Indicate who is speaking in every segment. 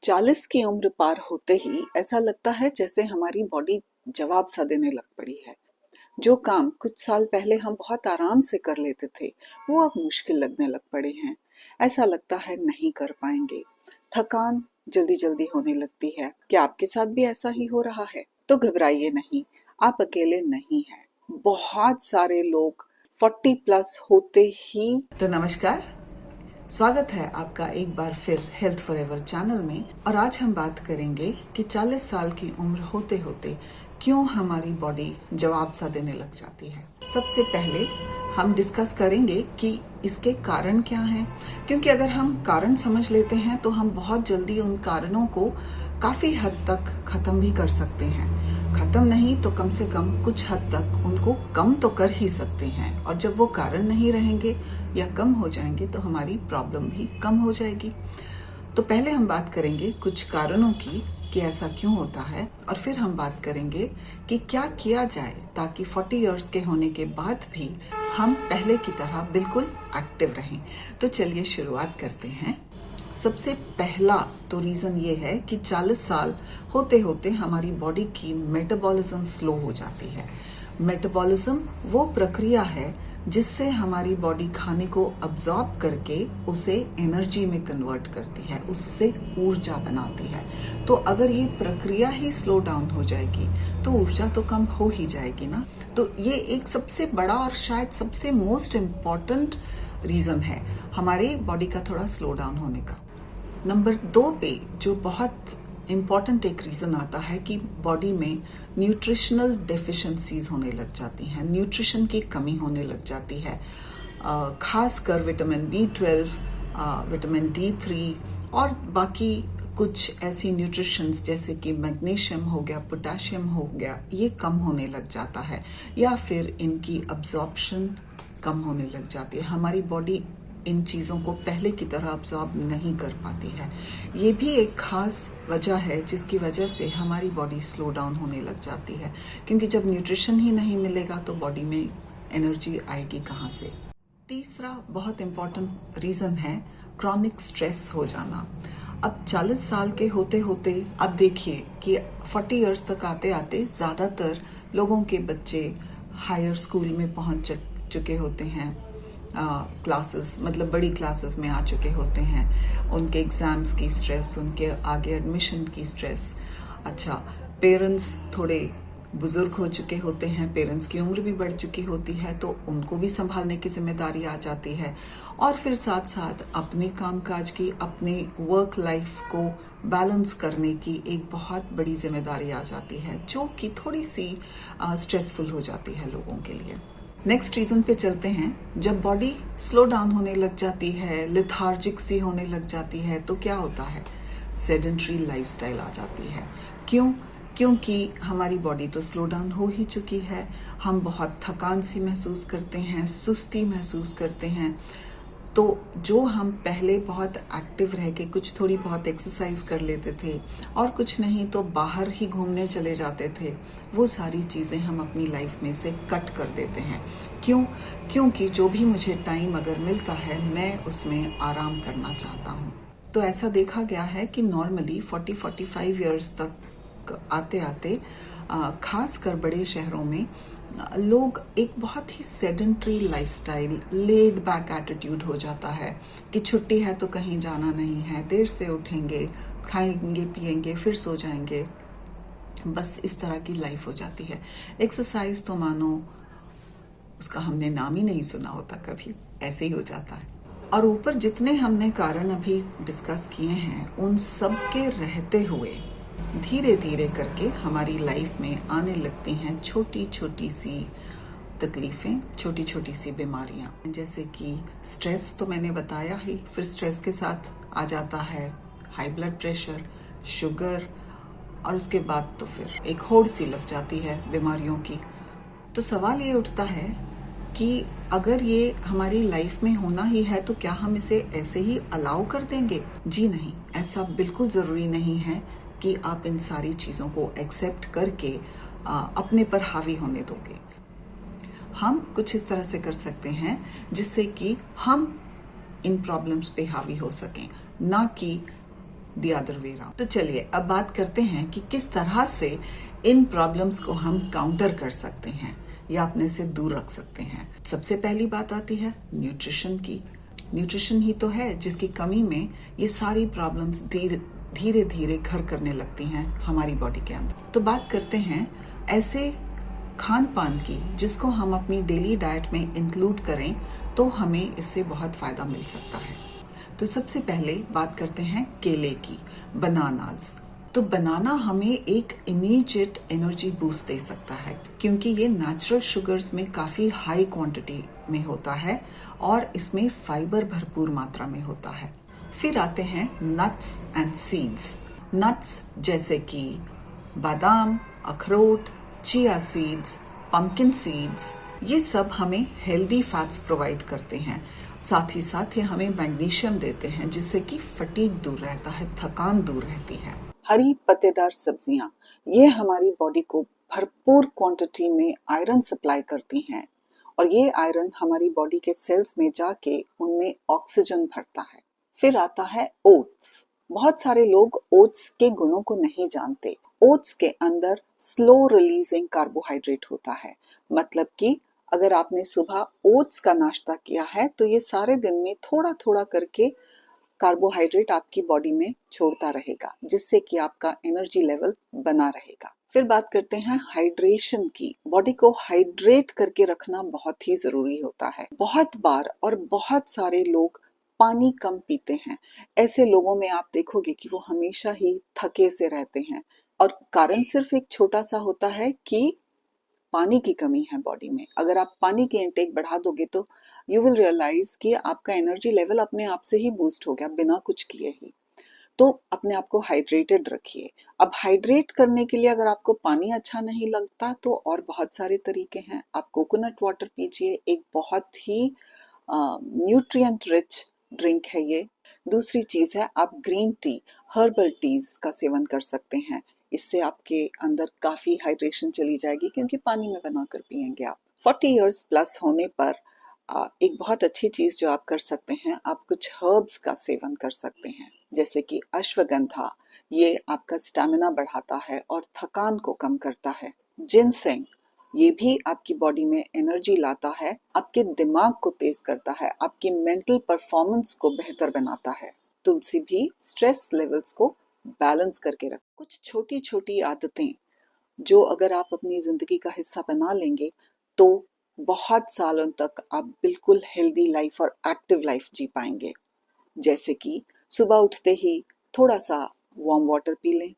Speaker 1: 40 की उम्र पार होते ही ऐसा लगता है जैसे हमारी बॉडी जवाब सा देने लग पड़ी है। जो काम कुछ साल पहले हम बहुत आराम से कर लेते थे, वो अब मुश्किल लगने लग पड़े हैं। ऐसा लगता है नहीं कर पाएंगे। थकान जल्दी जल्दी होने लगती है। क्या आपके साथ भी ऐसा ही हो रहा है? तो घबराइए नहीं, आप अकेले नहीं हैं। बहुत सारे लोग 40 प्लस होते ही।
Speaker 2: तो नमस्कार, स्वागत है आपका एक बार फिर हेल्थ फॉरएवर चैनल में। और आज हम बात करेंगे कि 40 साल की उम्र होते होते क्यों हमारी बॉडी जवाब सा देने लग जाती है। सबसे पहले हम डिस्कस करेंगे कि इसके कारण क्या हैं, क्योंकि अगर हम कारण समझ लेते हैं तो हम बहुत जल्दी उन कारणों को काफी हद तक खत्म भी कर सकते हैं। खत्म नहीं तो कम से कम कुछ हद तक उनको कम तो कर ही सकते हैं। और जब वो कारण नहीं रहेंगे या कम हो जाएंगे तो हमारी प्रॉब्लम भी कम हो जाएगी। तो पहले हम बात करेंगे कुछ कारणों की कि ऐसा क्यों होता है, और फिर हम बात करेंगे कि क्या किया जाए ताकि 40 इयर्स के होने के बाद भी हम पहले की तरह बिल्कुल एक्टिव रहें। तो चलिए शुरुआत करते हैं। सबसे पहला तो रीज़न ये है कि 40 साल होते होते हमारी बॉडी की मेटाबॉलिज्म स्लो हो जाती है। मेटाबॉलिज्म वो प्रक्रिया है जिससे हमारी बॉडी खाने को अब्जॉर्ब करके उसे एनर्जी में कन्वर्ट करती है, उससे ऊर्जा बनाती है। तो अगर ये प्रक्रिया ही स्लो डाउन हो जाएगी तो ऊर्जा तो कम हो ही जाएगी ना। तो ये एक सबसे बड़ा और शायद सबसे मोस्ट इम्पॉर्टेंट रीज़न है हमारे बॉडी का थोड़ा स्लो डाउन होने का। नंबर 2 पे जो बहुत इम्पॉर्टेंट एक रीज़न आता है कि बॉडी में न्यूट्रिशनल डेफिशिएंसीज होने लग जाती हैं, न्यूट्रिशन की कमी होने लग जाती है। खासकर विटामिन B12, विटामिन D3 और बाकी कुछ ऐसी न्यूट्रिशंस जैसे कि मैग्नीशियम हो गया, पोटेशियम हो गया, ये कम होने लग जाता है, या फिर इनकी अब्जॉर्प्शन कम होने लग जाती है। हमारी बॉडी इन चीज़ों को पहले की तरह अब्जॉर्ब नहीं कर पाती है। ये भी एक खास वजह है जिसकी वजह से हमारी बॉडी स्लो डाउन होने लग जाती है, क्योंकि जब न्यूट्रिशन ही नहीं मिलेगा तो बॉडी में एनर्जी आएगी कहाँ से। तीसरा बहुत इम्पॉर्टेंट रीज़न है क्रॉनिक स्ट्रेस हो जाना। अब 40 साल के होते होते अब देखिए कि 40 इयर्स तक आते आते ज़्यादातर लोगों के बच्चे हायर स्कूल में पहुंच चुके होते हैं, क्लासेस मतलब बड़ी क्लासेस में आ चुके होते हैं। उनके एग्ज़ाम्स की स्ट्रेस, उनके आगे एडमिशन की स्ट्रेस। अच्छा, पेरेंट्स थोड़े बुज़ुर्ग हो चुके होते हैं, पेरेंट्स की उम्र भी बढ़ चुकी होती है, तो उनको भी संभालने की जिम्मेदारी आ जाती है। और फिर साथ साथ अपने कामकाज की, अपने वर्क लाइफ को बैलेंस करने की एक बहुत बड़ी जिम्मेदारी आ जाती है, जो कि थोड़ी सी स्ट्रेसफुल हो जाती है लोगों के लिए। नेक्स्ट रीज़न पे चलते हैं। जब बॉडी स्लो डाउन होने लग जाती है, लिथार्जिक सी होने लग जाती है, तो क्या होता है? सेडेंट्री लाइफस्टाइल आ जाती है। क्यों? क्योंकि हमारी बॉडी तो स्लो डाउन हो ही चुकी है। हम बहुत थकान सी महसूस करते हैं, सुस्ती महसूस करते हैं। तो जो हम पहले बहुत एक्टिव रह के कुछ थोड़ी बहुत एक्सरसाइज कर लेते थे और कुछ नहीं तो बाहर ही घूमने चले जाते थे, वो सारी चीज़ें हम अपनी लाइफ में से कट कर देते हैं। क्यों? क्योंकि जो भी मुझे टाइम अगर मिलता है मैं उसमें आराम करना चाहता हूँ। तो ऐसा देखा गया है कि नॉर्मली 40-45 ईयर्स तक आते आते खास कर बड़े शहरों में लोग एक बहुत ही sedentary lifestyle, laid back attitude हो जाता है कि छुट्टी है तो कहीं जाना नहीं है, देर से उठेंगे, खाएंगे पिएंगे फिर सो जाएंगे, बस इस तरह की लाइफ हो जाती है। एक्सरसाइज तो मानो उसका हमने नाम ही नहीं सुना होता कभी, ऐसे ही हो जाता है। और ऊपर जितने हमने कारण अभी डिस्कस किए हैं, उन सब के रहते हुए धीरे धीरे करके हमारी लाइफ में आने लगती हैं छोटी छोटी सी तकलीफ़ें, छोटी छोटी सी बीमारियां। जैसे कि स्ट्रेस तो मैंने बताया ही, फिर स्ट्रेस के साथ आ जाता है हाई ब्लड प्रेशर, शुगर, और उसके बाद तो फिर एक होड़ सी लग जाती है बीमारियों की। तो सवाल ये उठता है कि अगर ये हमारी लाइफ में होना ही है तो क्या हम इसे ऐसे ही अलाउ कर देंगे? जी नहीं, ऐसा बिल्कुल ज़रूरी नहीं है कि आप इन सारी चीज़ों को एक्सेप्ट करके अपने पर हावी होने दोगे। हम कुछ इस तरह से कर सकते हैं जिससे कि हम इन प्रॉब्लम्स पे हावी हो सकें, ना कि द अदर वे राउंड। तो चलिए अब बात करते हैं कि किस तरह से इन प्रॉब्लम्स को हम काउंटर कर सकते हैं या अपने से दूर रख सकते हैं। सबसे पहली बात आती है न्यूट्रिशन की। न्यूट्रिशन ही तो है जिसकी कमी में ये सारी प्रॉब्लम्स धीरे धीरे घर करने लगती हैं हमारी बॉडी के अंदर। तो बात करते हैं ऐसे खान पान की जिसको हम अपनी डेली डाइट में इंक्लूड करें तो हमें इससे बहुत फायदा मिल सकता है। तो सबसे पहले बात करते हैं केले की, बनानाज। तो बनाना हमें एक इमीडिएट एनर्जी बूस्ट दे सकता है क्योंकि ये नेचुरल शुगर्स में काफ़ी हाई क्वांटिटी में होता है और इसमें फाइबर भरपूर मात्रा में होता है। फिर आते हैं नट्स एंड सीड्स। नट्स जैसे कि बादाम, अखरोट, चिया सीड्स, पंपकिन सीड्स, ये सब हमें हेल्दी फैट्स प्रोवाइड करते हैं। साथ ही साथ ये हमें मैग्नीशियम देते हैं जिससे कि फटीग दूर रहता है, थकान दूर रहती है।
Speaker 1: हरी पत्तेदार सब्जियां, ये हमारी बॉडी को भरपूर क्वांटिटी में आयरन सप्लाई करती हैं और ये आयरन हमारी बॉडी के सेल्स में जाके उनमें ऑक्सीजन भरता है। फिर आता है ओट्स। बहुत सारे लोग ओट्स के गुणों को नहीं जानते। ओट्स के अंदर स्लो रिलीजिंग कार्बोहाइड्रेट होता है, मतलब कि अगर आपने सुबह ओट्स का नाश्ता किया है तो ये सारे दिन में थोड़ा थोड़ा करके कार्बोहाइड्रेट आपकी बॉडी में छोड़ता रहेगा जिससे कि आपका एनर्जी लेवल बना रहेगा। फिर बात करते हैं हाइड्रेशन की। बॉडी को हाइड्रेट करके रखना बहुत ही जरूरी होता है। बहुत बार और बहुत सारे लोग पानी कम पीते हैं। ऐसे लोगों में आप देखोगे कि वो हमेशा ही थके से रहते हैं और कारण सिर्फ एक छोटा सा होता है कि पानी की कमी है बॉडी में। अगर आप पानी की इनटेक बढ़ा दोगे तो यू विल रियलाइज कि आपका एनर्जी लेवल अपने आप से ही बूस्ट हो गया बिना कुछ किए ही। तो अपने आप को हाइड्रेटेड रखिए। अब हाइड्रेट करने के लिए अगर आपको पानी अच्छा नहीं लगता तो और बहुत सारे तरीके हैं। आप कोकोनट वाटर पीजिए, एक बहुत ही न्यूट्रिएंट रिच ड्रिंक है ये। दूसरी चीज है आप ग्रीन टी, हर्बल टीज का सेवन कर सकते हैं। इससे आपके अंदर काफी हाइड्रेशन चली जाएगी क्योंकि पानी में बनाकर पिएंगे आप। 40 इयर्स प्लस होने पर एक बहुत अच्छी चीज जो आप कर सकते हैं, आप कुछ हर्ब्स का सेवन कर सकते हैं जैसे कि अश्वगंधा, ये आपका स्टैमिना बढ़ाता है और थकान को कम करता है। जिनसेंग, ये भी आपकी बॉडी में एनर्जी लाता है, आपके दिमाग को तेज करता है, आपकी मेंटल परफॉर्मेंस को बेहतर बनाता है। तुलसी भी स्ट्रेस लेवल्स को बैलेंस करके रख। कुछ छोटी छोटी आदतें जो अगर आप अपनी जिंदगी का हिस्सा बना लेंगे तो बहुत सालों तक आप बिल्कुल हेल्दी लाइफ और एक्टिव लाइफ जी पाएंगे। जैसे कि सुबह उठते ही थोड़ा सा वार्म वाटर पी लें,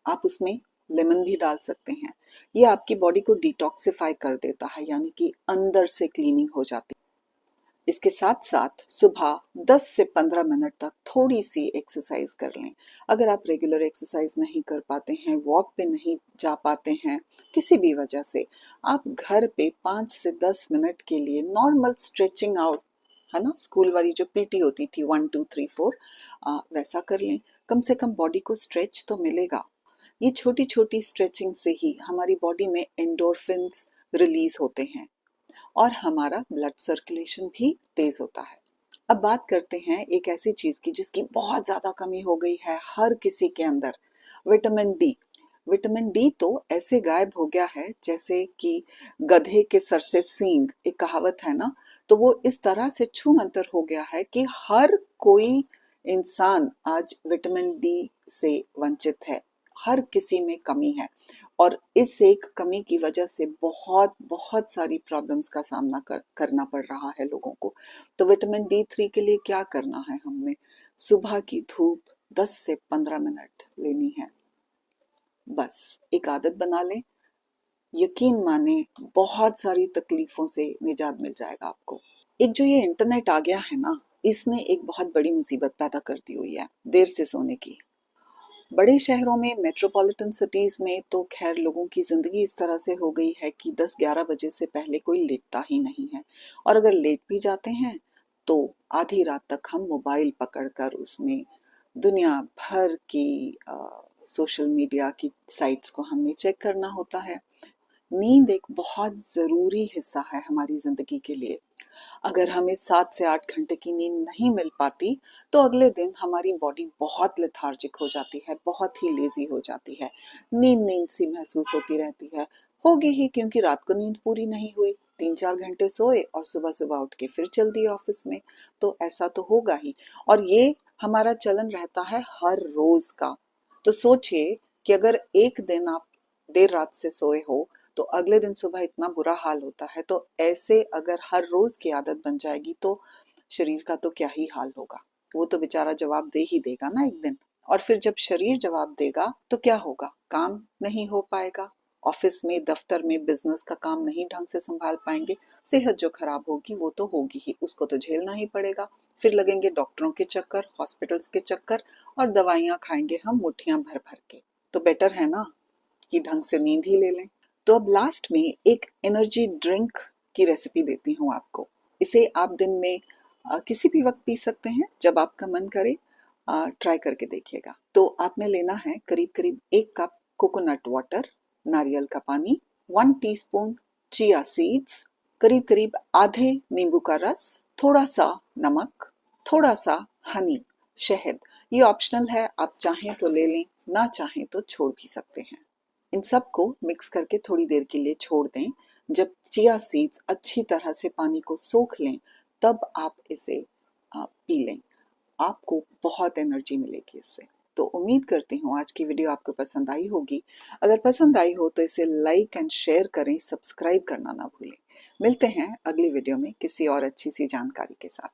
Speaker 1: आप उसमें लेमन भी डाल सकते हैं। ये आपकी बॉडी को डिटॉक्सिफाई कर देता है, यानी कि अंदर से क्लीनिंग हो जाती है। इसके साथ साथ सुबह 10 से 15 मिनट तक थोड़ी सी एक्सरसाइज कर लें। अगर आप रेगुलर एक्सरसाइज नहीं कर पाते हैं, वॉक पे नहीं जा पाते हैं किसी भी वजह से, आप घर पे 5 से 10 मिनट के लिए नॉर्मल स्ट्रेचिंग आउट, है ना, स्कूल वाली जो पीटी होती थी 1 2 3 4, वैसा कर लें। कम से कम बॉडी को स्ट्रेच तो मिलेगा। ये छोटी छोटी स्ट्रेचिंग से ही हमारी बॉडी में एंडोर्फिन्स रिलीज होते हैं और हमारा ब्लड सर्कुलेशन भी तेज होता है। अब बात करते हैं एक ऐसी चीज की जिसकी बहुत ज्यादा कमी हो गई है हर किसी के अंदर, विटामिन डी। विटामिन डी तो ऐसे गायब हो गया है जैसे कि गधे के सर से सींग, एक कहावत है ना, तो वो इस तरह से छूमंतर हो गया है कि हर कोई इंसान आज विटामिन डी से वंचित है। हर किसी में कमी है और इस एक कमी की वजह से बहुत बहुत सारी प्रॉब्लम्स का सामना करना पड़ रहा है लोगों को। तो विटामिन डी 3 के लिए क्या करना है, हमने सुबह की धूप 10 से 15 मिनट लेनी है, बस एक आदत बना लें। यकीन माने बहुत सारी तकलीफों से निजात मिल जाएगा आपको। एक जो ये इंटरनेट आ गया है ना, इसने एक बहुत बड़ी मुसीबत पैदा कर दी हुई है, देर से सोने की। बड़े शहरों में, मेट्रोपॉलिटन सिटीज में तो खैर लोगों की जिंदगी इस तरह से हो गई है कि 10-11 बजे से पहले कोई लेटता ही नहीं है और अगर लेट भी जाते हैं तो आधी रात तक हम मोबाइल पकड़कर उसमें दुनिया भर की सोशल मीडिया की साइट्स को हमने चेक करना होता है। नींद एक बहुत जरूरी हिस्सा है हमारी जिंदगी के लिए। अगर हमें 7 से 8 घंटे की नींद नहीं मिल पाती तो अगले दिन हमारी बॉडी बहुत लेथार्जिक हो जाती है, बहुत ही लेजी हो जाती है, नींद नींद सी महसूस होती रहती है। होगी ही, क्योंकि रात को नींद पूरी नहीं हुई, 3-4 घंटे सोए और सुबह सुबह उठ के फिर चल दिए ऑफिस में। तो ऐसा तो होगा ही। और ये हमारा चलन रहता है हर रोज का। तो सोचिए कि अगर एक दिन आप देर रात से सोए हो तो अगले दिन सुबह इतना बुरा हाल होता है। तो ऐसे अगर हर रोज की आदत बन जाएगी तो शरीर का तो क्या ही हाल होगा। वो तो बेचारा जवाब दे ही देगा ना एक दिन। और फिर जब शरीर जवाब देगा तो क्या होगा? काम नहीं हो पाएगा, ऑफिस में दफ्तर में बिजनेस का काम नहीं ढंग से संभाल पाएंगे। सेहत जो खराब होगी वो तो होगी ही, उसको तो झेलना ही पड़ेगा। फिर लगेंगे डॉक्टरों के चक्कर, हॉस्पिटल्स के चक्कर, और दवाइयां खाएंगे हम मुट्ठियां भर भर के। तो बेटर है ना कि ढंग से नींद ही ले लें। तो अब लास्ट में एक एनर्जी ड्रिंक की रेसिपी देती हूँ आपको। इसे आप दिन में किसी भी वक्त पी सकते हैं जब आपका मन करे। ट्राई करके देखिएगा। तो आपने लेना है करीब करीब 1 कप कोकोनट वाटर, नारियल का पानी, 1 टीस्पून चिया सीड्स, करीब करीब आधे नींबू का रस, थोड़ा सा नमक, थोड़ा सा हनी, शहद। ये ऑप्शनल है, आप चाहें तो ले लें, ना चाहें तो छोड़ भी सकते हैं। इन सबको मिक्स करके थोड़ी देर के लिए छोड़ दें। जब चिया सीड्स अच्छी तरह से पानी को सोख लें तब आप इसे पी लें। आपको बहुत एनर्जी मिलेगी इससे। तो उम्मीद करती हूँ आज की वीडियो आपको पसंद आई होगी। अगर पसंद आई हो तो इसे लाइक एंड शेयर करें, सब्सक्राइब करना ना भूलें। मिलते हैं अगली वीडियो में किसी और अच्छी सी जानकारी के साथ।